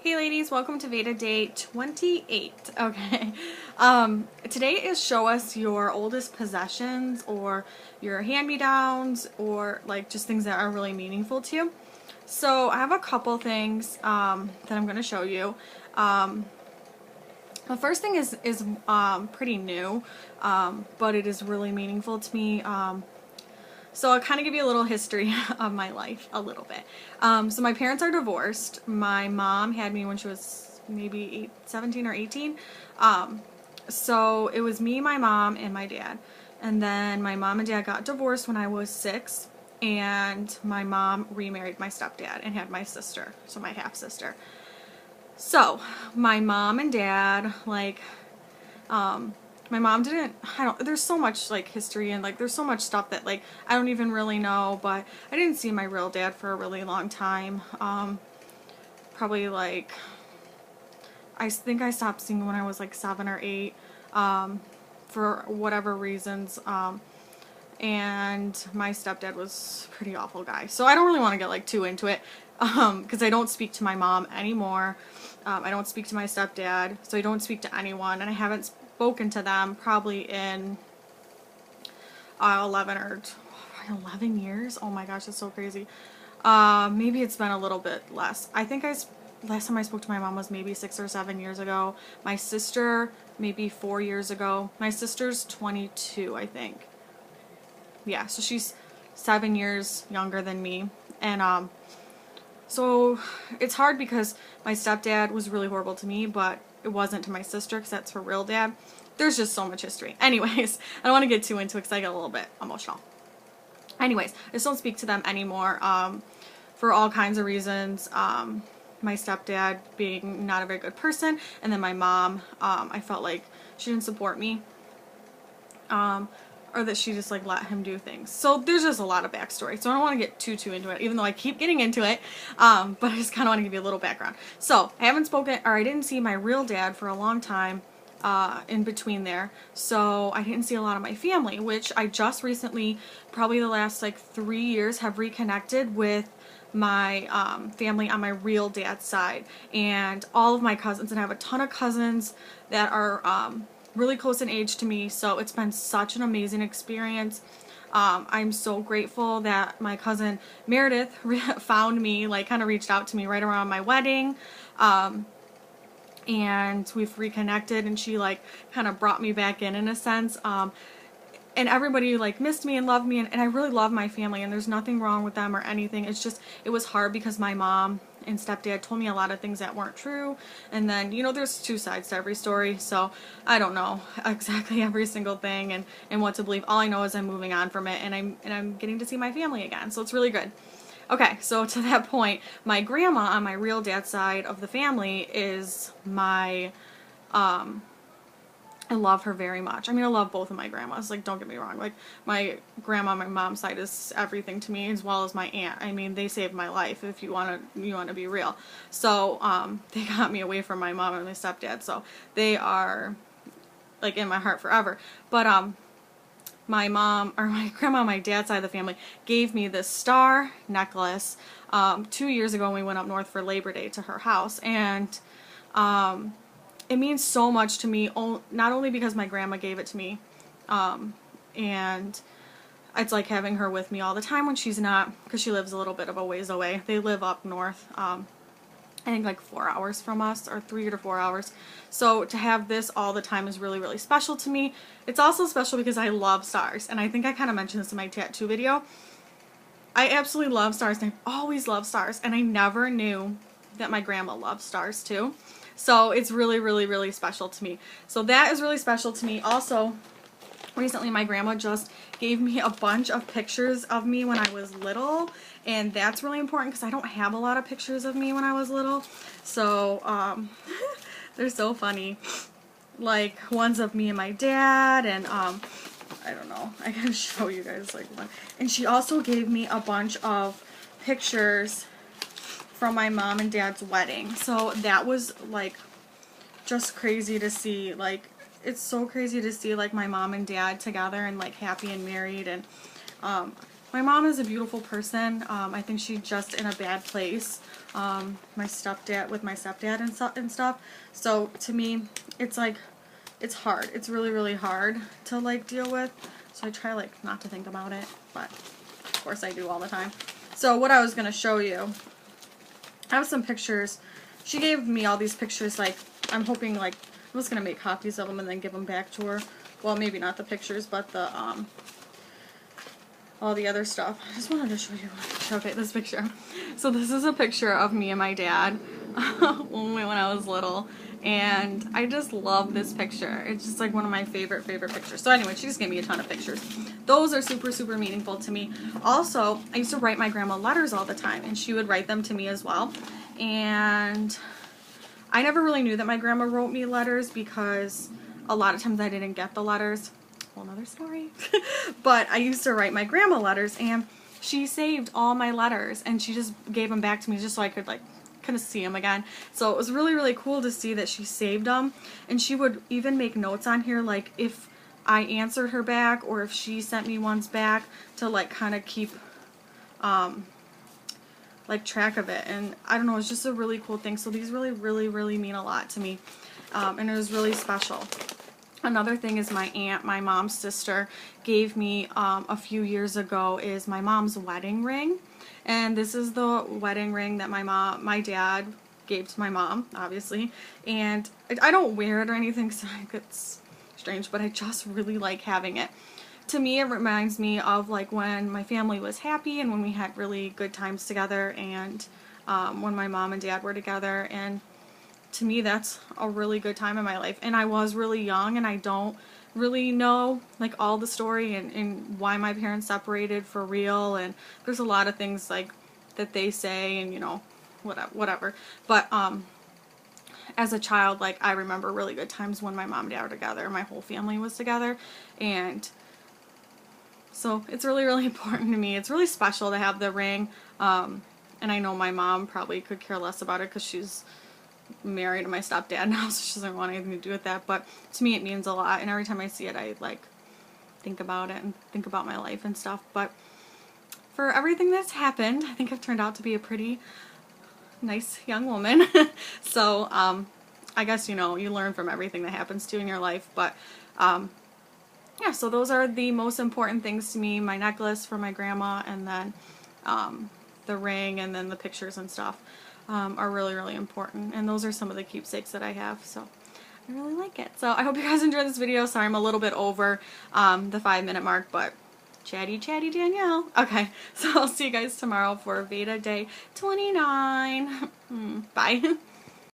Hey ladies, welcome to Veda Day 28. Okay. Today is show us your oldest possessions or your hand-me-downs or like just things that are really meaningful to you. So I have a couple things that I'm going to show you. The first thing is pretty new, but it is really meaningful to me. So I'll kind of give you a little history of my life, a little bit. So my parents are divorced. My mom had me when she was maybe 17 or 18. So it was me, my mom, and my dad. And then my mom and dad got divorced when I was 6. And my mom remarried my stepdad and had my sister, so my half-sister. So my mom and dad, like, my mom didn't, there's so much like history and like there's so much stuff that like I don't even really know, but I didn't see my real dad for a really long time. Probably like, I think I stopped seeing him when I was like 7 or 8, for whatever reasons. And my stepdad was a pretty awful guy. So I don't really want to get like too into it, because I don't speak to my mom anymore. I don't speak to my stepdad, so I don't speak to anyone, and I haven't spoken to them probably in 11 years. Oh my gosh, that's so crazy. Maybe it's been a little bit less. I think last time I spoke to my mom was maybe 6 or 7 years ago. My sister, maybe 4 years ago. My sister's 22, I think. Yeah, so she's 7 years younger than me. And so it's hard because my stepdad was really horrible to me, but it wasn't to my sister because that's her real dad. There's just so much history. Anyways, I don't want to get too into it because I get a little bit emotional. Anyways, I just don't speak to them anymore, for all kinds of reasons. My stepdad being not a very good person, and then my mom, I felt like she didn't support me, or that she just like let him do things. So there's just a lot of backstory. So I don't want to get too into it, even though I keep getting into it. But I just kind of want to give you a little background. So I haven't spoken, or I didn't see my real dad for a long time, in between there. So I didn't see a lot of my family, which I just recently, probably the last like 3 years, have reconnected with my family on my real dad's side, and all of my cousins, and I have a ton of cousins that are really close in age to me, so it's been such an amazing experience. I'm so grateful that my cousin Meredith found me, like kind of reached out to me right around my wedding, and we've reconnected, and she like kind of brought me back in a sense. And everybody like missed me and loved me, and I really love my family, and there's nothing wrong with them or anything. It's just, it was hard because my mom and stepdad told me a lot of things that weren't true, and then, you know, there's two sides to every story, so I don't know exactly every single thing and what to believe. All I know is I'm moving on from it, and I'm getting to see my family again, so it's really good. Okay, so to that point, my grandma on my real dad's side of the family is my, I love her very much. I mean, I love both of my grandmas, like, don't get me wrong. Like, my grandma on my mom's side is everything to me, as well as my aunt. I mean, they saved my life, if you want to be real. So, they got me away from my mom and my stepdad, so they are, like, in my heart forever. But, my mom, or my grandma on my dad's side of the family, gave me this star necklace, 2 years ago when we went up north for Labor Day to her house, and, it means so much to me, not only because my grandma gave it to me, and it's like having her with me all the time when she's not, because she lives a little bit of a ways away. They live up north, I think like 4 hours from us, or 3 to 4 hours. So to have this all the time is really, really special to me. It's also special because I love stars, and I think I kind of mentioned this in my tattoo video. I absolutely love stars, and I've always loved stars, and I never knew that my grandma loved stars too. So it's really, really, really special to me. So that is really special to me. Also, recently my grandma just gave me a bunch of pictures of me when I was little, and that's really important because I don't have a lot of pictures of me when I was little. So they're so funny. Like ones of me and my dad, and I don't know, I can show you guys like one. And she also gave me a bunch of pictures from my mom and dad's wedding. So that was like just crazy to see. Like, it's so crazy to see like my mom and dad together and like happy and married, and my mom is a beautiful person. I think she's just in a bad place. My stepdad and stuff. So to me, it's like, it's hard. It's really, really hard to like deal with. So I try like not to think about it, but of course I do all the time. So what I was going to show you, I have some pictures. She gave me all these pictures, like, I'm hoping like, I was going to make copies of them and then give them back to her. Well, maybe not the pictures, but the, all the other stuff. I just wanted to show you, okay, this picture. So this is a picture of me and my dad when I was little. And I just love this picture. It's just like one of my favorite pictures. So anyway, she just gave me a ton of pictures. Those are super meaningful to me. Also, I used to write my grandma letters all the time, and she would write them to me as well. And I never really knew that my grandma wrote me letters because a lot of times I didn't get the letters. Whole nother story. But I used to write my grandma letters, and she saved all my letters, and she just gave them back to me just so I could like kind of see them again. So it was really cool to see that she saved them, and she would even make notes on here like if I answered her back or if she sent me ones back to like kind of keep like track of it. And I don't know, it's just a really cool thing. So these really mean a lot to me, and it was really special. Another thing is my aunt, my mom's sister, gave me a few years ago is my mom's wedding ring. And this is the wedding ring that my dad gave to my mom, obviously. And I don't wear it or anything because I think it's strange, but I just really like having it. To me, it reminds me of like when my family was happy and when we had really good times together, and when my mom and dad were together. And to me, that's a really good time in my life. And I was really young, and I don't really know like all the story and why my parents separated for real, and there's a lot of things like that they say, and you know, whatever. But as a child, like I remember really good times when my mom and dad were together, my whole family was together, and so it's really important to me. It's really special to have the ring, and I know my mom probably could care less about it because she's married to my stepdad now, so she doesn't want anything to do with that, but to me it means a lot, and every time I see it I like think about it and think about my life and stuff. But for everything that's happened, I think I've turned out to be a pretty nice young woman. So I guess, you know, you learn from everything that happens to you in your life. But yeah, so those are the most important things to me: my necklace for my grandma, and then the ring, and then the pictures and stuff are really important. And those are some of the keepsakes that I have, so I really like it. So I hope you guys enjoyed this video. Sorry I'm a little bit over the 5-minute mark, but chatty Danielle. Okay, so I'll see you guys tomorrow for Veda Day 29. Bye.